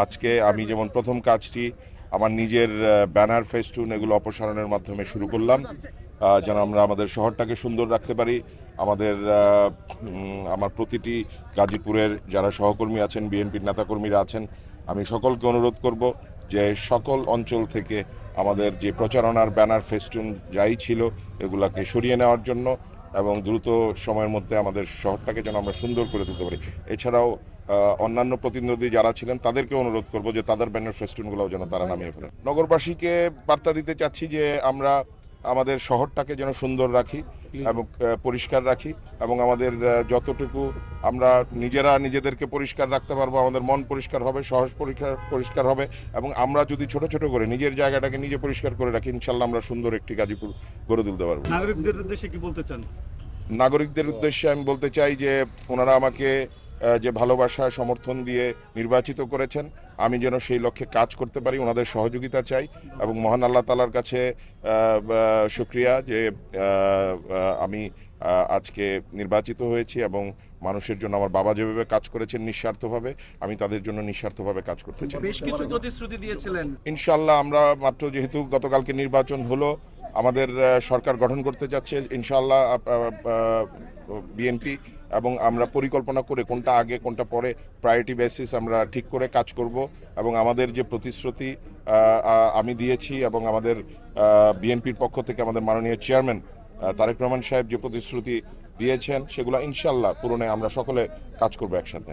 আজকে আমি যেমন প্রথম কাজটি আমার নিজের ব্যানার ফেস্টুন এগুলো অপসারণের মাধ্যমে শুরু করলাম, যেন আমরা আমাদের শহরটাকে সুন্দর রাখতে পারি। আমার প্রতিটি গাজীপুরের যারা সহকর্মী আছেন, বিএনপির নেতাকর্মীরা আছেন, আমি সকলকে অনুরোধ করব যে সকল অঞ্চল থেকে আমাদের যে প্রচারণার ব্যানার ফেস্টুন যাই ছিল এগুলাকে সরিয়ে নেওয়ার জন্য এবং দ্রুত সময়ের মধ্যে আমাদের শহরটাকে যেন আমরা সুন্দর করে তুলতে পারি। এছাড়াও অন্যান্য প্রতিনিধি যারা ছিলেন তাদেরকে অনুরোধ করব যে তাদের ব্যানার ফেস্টুনগুলোও যেন তারা নামিয়ে ফেলেন। নগরবাসীকে বার্তা দিতে চাচ্ছি যে আমরা আমাদের শহরটাকে যেন সুন্দর রাখি এবং পরিষ্কার রাখি এবং আমাদের যতটুকু আমরা নিজেরা নিজেদেরকে পরিষ্কার রাখতে পারবো, আমাদের মন পরিষ্কার হবে, শহর পরিষ্কার হবে এবং আমরা যদি ছোট ছোট করে নিজের জায়গাটাকে নিজে পরিষ্কার করে রাখি, ইনশাল্লাহ আমরা সুন্দর একটি গাজীপুর গড়ে তুলতে পারবো। নাগরিকদের উদ্দেশ্যে কি বলতে চান? নাগরিকদের উদ্দেশ্যে আমি বলতে চাই যে ওনারা আমাকে যে ভালোবাসা সমর্থন দিয়ে নির্বাচিত করেছেন, আমি যেন সেই লক্ষ্যে কাজ করতে পারি, ওনাদের সহযোগিতা চাই এবং মহান আল্লাহ তাআলার কাছে শুকরিয়া যে আমি আজকে নির্বাচিত হয়েছি এবং মানুষের জন্য আমার বাবা যেভাবে কাজ করেছেন নিঃস্বার্থভাবে, আমি তাদের জন্য নিঃস্বার্থভাবে কাজ করতে চাই। বেশ কিছু প্রতিশ্রুতি দিয়েছিলেন। ইনশাল্লাহ আমরা মাত্র যেহেতু গতকালকে নির্বাচন হলো, আমাদের সরকার গঠন করতে যাচ্ছে ইনশাল্লাহ বিএনপি, এবং আমরা পরিকল্পনা করে কোনটা আগে কোনটা পরে প্রায়োরিটি বেসিস আমরা ঠিক করে কাজ করব এবং আমাদের যে প্রতিশ্রুতি আমি দিয়েছি এবং আমাদের বিএনপির পক্ষ থেকে আমাদের মাননীয় চেয়ারম্যান তারেক রহমান সাহেব যে প্রতিশ্রুতি দিয়েছেন সেগুলো ইনশাল্লাহ পূরণে আমরা সকলে কাজ করব একসাথে।